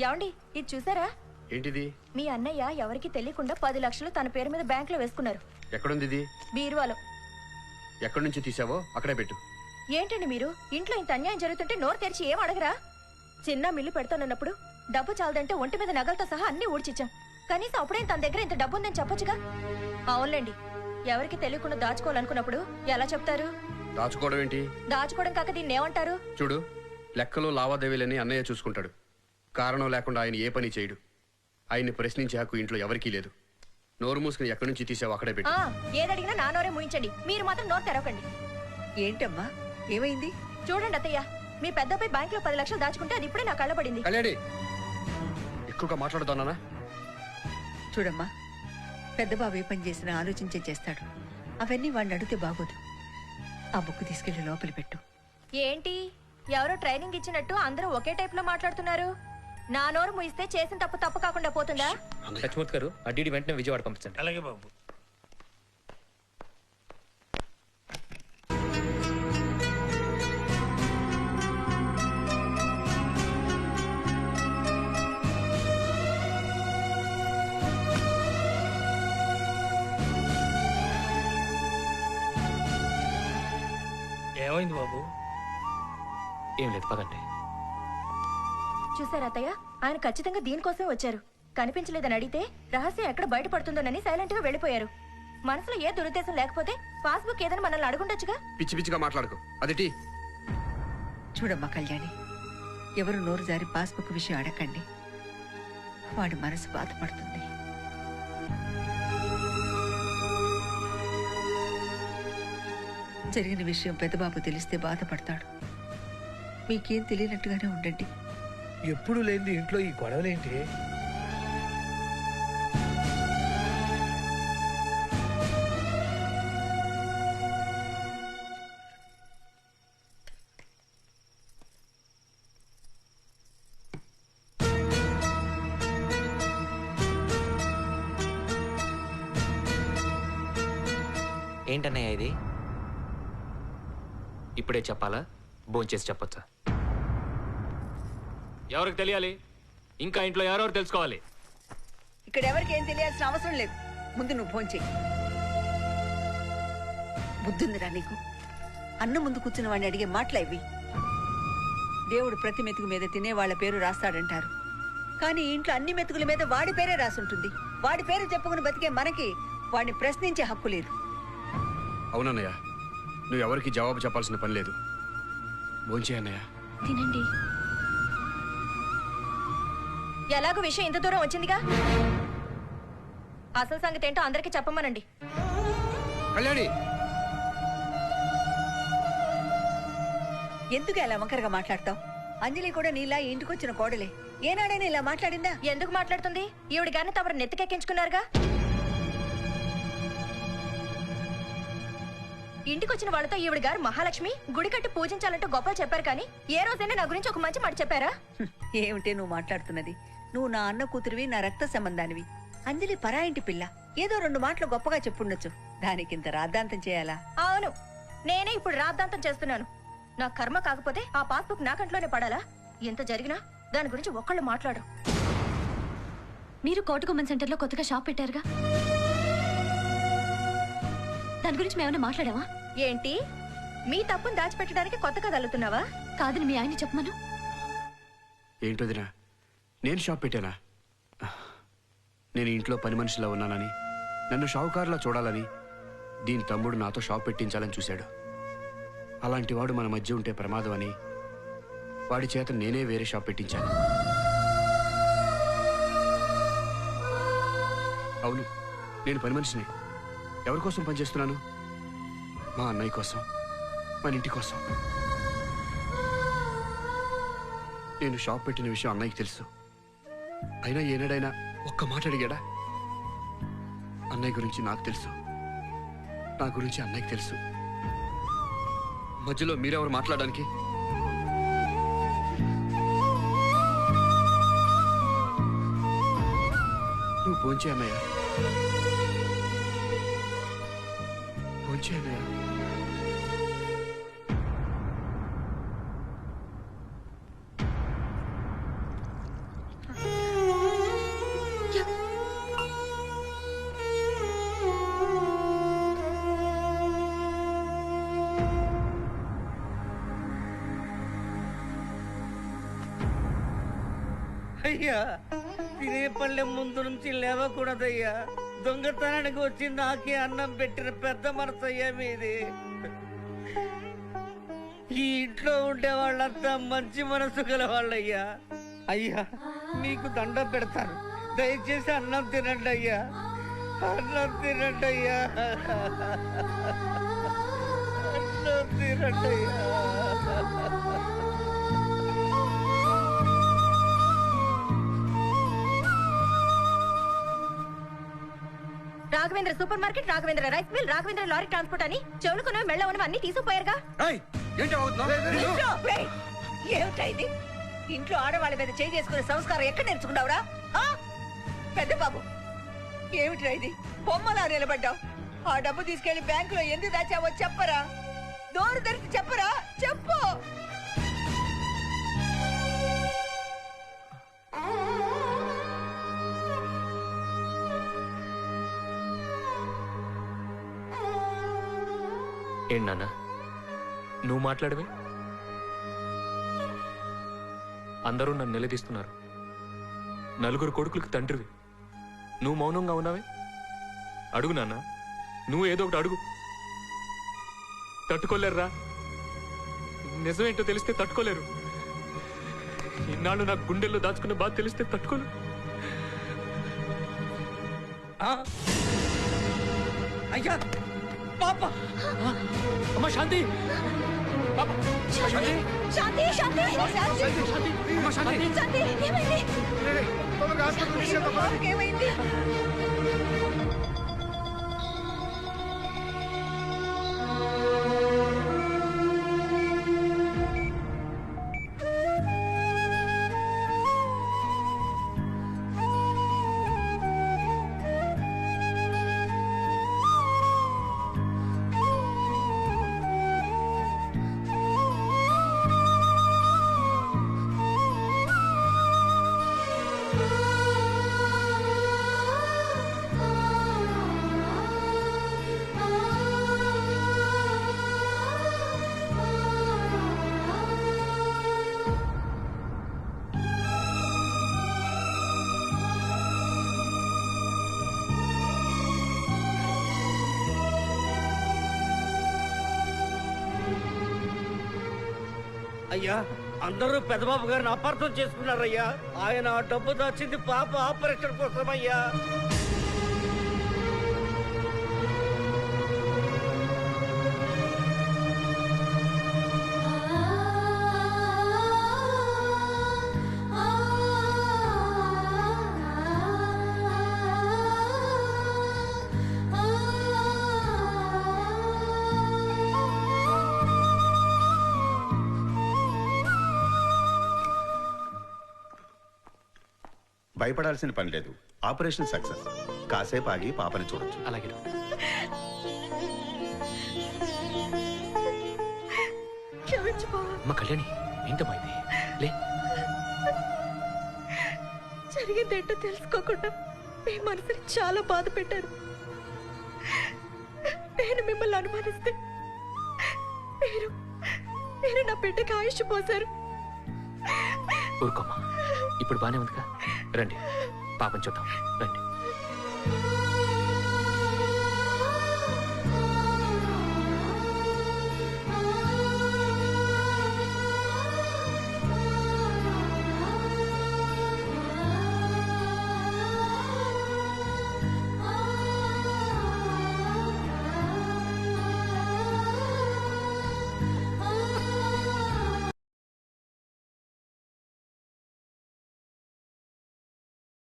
ఏమండి ఇది చూసారా? ఏంటిది? మీ అన్నయ్య ఎవరికి తెలియకుండా 10 లక్షలు తన పేరు మీద బ్యాంకులో వేసుకున్నారు. ఎక్కడుంది ఇది? బీరువాలో. ఎక్కడి నుంచి తీసావో అక్కడే పెట్టు. ఏంటండి మీరు ఇంట్లో ఇంత అన్యాయం జరుగుతుంటే నోరు తెరిచి ఏం అడగరా? చిన్న మిల్లు పెడతానన్నప్పుడు డబ్బు చాలదంటే ఒంటి మీద నగలతో సహా అన్ని ఊడ్చిచ్చాం. కనీసం అప్పుడేం తన దగ్గర ఇంత డబ్బు ఉందని చెప్పొచ్చుగా. అవునులేండి, ఎవరికి తెలియకుండా దాచుకోవాలనుకున్నప్పుడు ఎలా చెప్తారు? దాచుకోవడం ఏంటి? దాచుకోవడం కాక దీన్ని ఏమంటారు? చూడు, లెక్కలో లావాదేవీలని అన్నయ్య చూసుకుంటాడు. కారణం లేకుండా ఆయన ఏ పని చేయడు. ఆయన్ని ప్రశ్నించే హక్కు ఇంట్లో ఎవరికీ లేదు. నోరు మూసుకుని ఎక్కడి నుంచి తీసావు అక్కడే పెట్టు. ఏదడిగినా నా నోరే మూయించండి, మీరు మాత్రం నోరు తెరవకండి. ఏంటమ్మా, ఏమైంది? చూడండి అత్తయ్య, మీ పెద్దపై బ్యాంకులో 10 లక్షలు దాచుకుంటే అది ఇప్పుడే నా కళ్ళబడింది. కళ్యాణి, ఎక్కువగా మాట్లాడుతానా? చూడమ్మా, పెద్ద బాబు ఏ పని చేసినా ఆలోచించే చేస్తాడు. అవన్నీ వాడిని అడిగితే బాగోదు. ఆ బుక్ తీసుకెళ్లి లోపలి పెట్టు. ఏంటి ఎవరో ట్రైనింగ్ ఇచ్చినట్టు అందరూ ఒకే టైప్ లో మాట్లాడుతున్నారు? నా నోరు ముయిస్తే చేసిన తప్పు తప్పు కాకుండా పోతుందా? లక్ష్మూర్తి గారు, ఆ డీడీ వెంటనే విజయవాడ పంపించండి. అలాగే బాబు. ఏమైంది బాబు? ఏం లేదు, పదండి. చూసారా అత్తయ్య, ఆయన ఖచ్చితంగా దీనికోసమే వచ్చారు. కనిపించలేదని అడిగితే రహస్యం ఎక్కడ బయటపడుతుందోనని సైలెంట్ గా వెళ్ళిపోయారు. మనసులో ఏ దురుద్దేశం లేకపోతే పాస్బుక్ ఏదని మనల్ని అడుగుండొచ్చుగా. పిచ్చి పిచ్చిగా మాట్లాడుకో. అదిటి చూడమ్మా కళ్యాణి, ఎవరు నోరు జారి పాస్బుక్ విషయం అడగండి. వాడి మనసు బాధపడుతుంది. జరిగిన విషయం పెద్దబాబు తెలిస్తే బాధపడతాడు. మీకేం తెలియనట్టుగానే ఉండండి. ఎప్పుడు లేని ఇంట్లో ఈ గొడవలేంటి? ఏంటన్నయ్య ఇది? ఇప్పుడే చెప్పాలా? భోంచేసి చెప్పొచ్చా? ఎవరికి తెలియాలి? ఇంకా ఇంట్లో ఎవరెవరు తెలుసుకోవాలి? ఇక్కడ ఎవరికి ఏం తెలియాల్సిన అవసరం లేదు. ముందు నువ్వు భోంచేయి. బుద్ధుందిరా నీకు? అన్నం ముందు కూర్చున్న వాడిని అడిగే మాటలేవి. దేవుడు ప్రతి మెతుకు మీద తినే వాళ్ళ పేరు రాస్తాడంటారు. కానీ ఇంట్లో అన్ని మెతుకుల మీద వాడి పేరే రాసుంటుంది. వాడి పేరు చెప్పుకుని బతికే మనకి వాడిని ప్రశ్నించే హక్కు లేదు. అవునన్నయ్య, నువ్వు ఎవరికి జవాబు చెప్పాల్సిన పని లేదు. భోంచే అన్నయ్య. తినండి. ఎలాగో విషయం ఇంత దూరం వచ్చిందిగా, అసలు సంగతి ఏంటో అందరికీ చెప్పమనండి. కళ్యాణి, ఎందుకు అలా వంకరగా మాట్లాడతావు? అంజలి కూడా నీలా ఇంటికొచ్చిన కోడలే. ఏనాడైనా ఇలా మాట్లాడిందా? ఎందుకు మాట్లాడుతుంది? ఈవిడ గారిని తమరు నెత్తికెక్కించుకున్నారుగా. ఇంటికొచ్చిన వాళ్ళతో ఈవిడ గారు మహాలక్ష్మి, గుడి కట్టి పూజించాలంటూ గొప్పలు చెప్పారు. కానీ ఏ రోజైనా నా గురించి ఒక మంచి మాట చెప్పారా? ఏమిటే నువ్వు మాట్లాడుతున్నది? నువ్వు నా అన్న కూతురివి, నా రక్త సంబంధానివి. అంజలి పరాయింటి పిల్ల. ఏదో 2 మాటలు గొప్పగా చెప్పుండొచ్చు. దానికింత రాద్ధాంతం చేయాలా? అవును, నేనే ఇప్పుడు రాద్ధాంతం చేస్తున్నాను. నా కర్మ కాకపోతే ఆ పాస్బుక్ నా కంట్లోనే పడాలా? ఎంత జరిగినా దాని గురించి ఒక్కళ్ళు మాట్లాడరు. మీరు కోటగుమ్మన్ సెంటర్లో కొత్తగా షాప్ పెట్టారుగా, దాని గురించి మేమన్నా మాట్లాడావా? ఏంటి, మీ తప్పును దాచిపెట్టడానికి కొత్తగా తల్లుతున్నావా? కాదని మీ ఆయన చెప్పమను. ఏంటోదినా, నేను షాప్ పెట్టానా? నేను ఇంట్లో పని మనిషిలా ఉన్నానని, నన్ను షావుకారులా చూడాలని దీని తమ్ముడు నాతో షాప్ పెట్టించాలని చూశాడు. అలాంటి వాడు మన మధ్య ఉంటే ప్రమాదం అని వాడి చేత నేనే వేరే షాప్ పెట్టించాను. అవును, నేను పని మనిషిని. ఎవరి కోసం పనిచేస్తున్నాను? మా అన్నయ్య కోసం, మన ఇంటి కోసం. నేను షాప్ పెట్టిన విషయం అన్నయ్యకి తెలుసు. అయినా ఏనాడైనా ఒక్క మాట అడిగాడా? అన్నయ్య గురించి నాకు తెలుసు, నా గురించి అన్నయ్యకి తెలుసు. మధ్యలో మీరెవరు మాట్లాడడానికి? నువ్వు భోంచే అన్నయ్య, భోంచే అన్నయ్య. అయ్యా తినే పళ్ళెం ముందు నుంచి లేవకూడదయ్యా. దొంగతనానికి వచ్చి నాకే అన్నం పెట్టిన పెద్ద మనసు అయ్యా మీది. ఈ ఇంట్లో ఉండే వాళ్ళంతా మంచి మనసు గల వాళ్ళయ్యా. అయ్యా మీకు దండం పెడతాను, దయచేసి అన్నం తినండి అయ్యా, అన్నం తినండి అయ్యా, అన్నం తినండి అయ్యా. Raghavendra super market, Raghavendra rice mill, Raghavendra lorry transport అని చెవులుకున్న మెళ్ళ ఉన్నవి అన్ని తీసుకుపోయారుగా. ఏమిటా ఇది? ఇంట్లో ఆడవాళ్ళ మీద చేయి చేసుకునే సంస్కారం ఎక్కడ నేర్చుకున్నావురా? పెద్ద బాబు, ఏమిట్రా ఇది? బొమ్మలా నిలబడ్డావు. ఆ డబ్బు తీసుకెళ్లి బ్యాంకులో ఎందుకు దాచావో చెప్పరా? దోరు తెరిచి చెప్పరా? చెప్పు. ఏంటి నాన్న నువ్వు మాట్లాడవే? అందరూ నన్ను నిలదీస్తున్నారు. నలుగురు కొడుకులకు తండ్రివి, నువ్వు మౌనంగా ఉన్నావే? అడుగు నాన్న, నువ్వు ఏదో ఒకటి అడుగు. తట్టుకోలేరురా, నిజమేంటో తెలిస్తే తట్టుకోలేరు. ఇన్నాళ్ళు నాకు గుండెల్లో దాచుకున్న బాధ తెలిస్తే తట్టుకోలేరు. అయ్యా పాప, అమ్మ శాంతి, శాంతి, శాంతి, శాంతి, ఏమైంది? ఏమైంది? అయ్యా అందరూ పెద్దబాబు గారిని అపార్థం చేసుకున్నారయ్యా. ఆయన ఆ డబ్బు దాచింది పాప ఆపరేషన్ కోసం అయ్యా. భయపడాల్సిన పని లేదు. Operation success. కాసేపు ఆగి పాపని చూడొచ్చు. అలాగే అమ్మ కళ్యాణి, ఏంటమ్మా ఇది? లే, జరిగిందేంటో తెలుసుకోకుండా మీ మనసుని చాలా బాధ పెట్టారు. నేను మిమ్మల్ని అనుమానిస్తే మీరు నా బిడ్డకి ఆయుష్ పోశారు. ఊరుకోమ్మా, ఇప్పుడు బానే ఉందిగా. రండి పాపం చూద్దాం, రండి.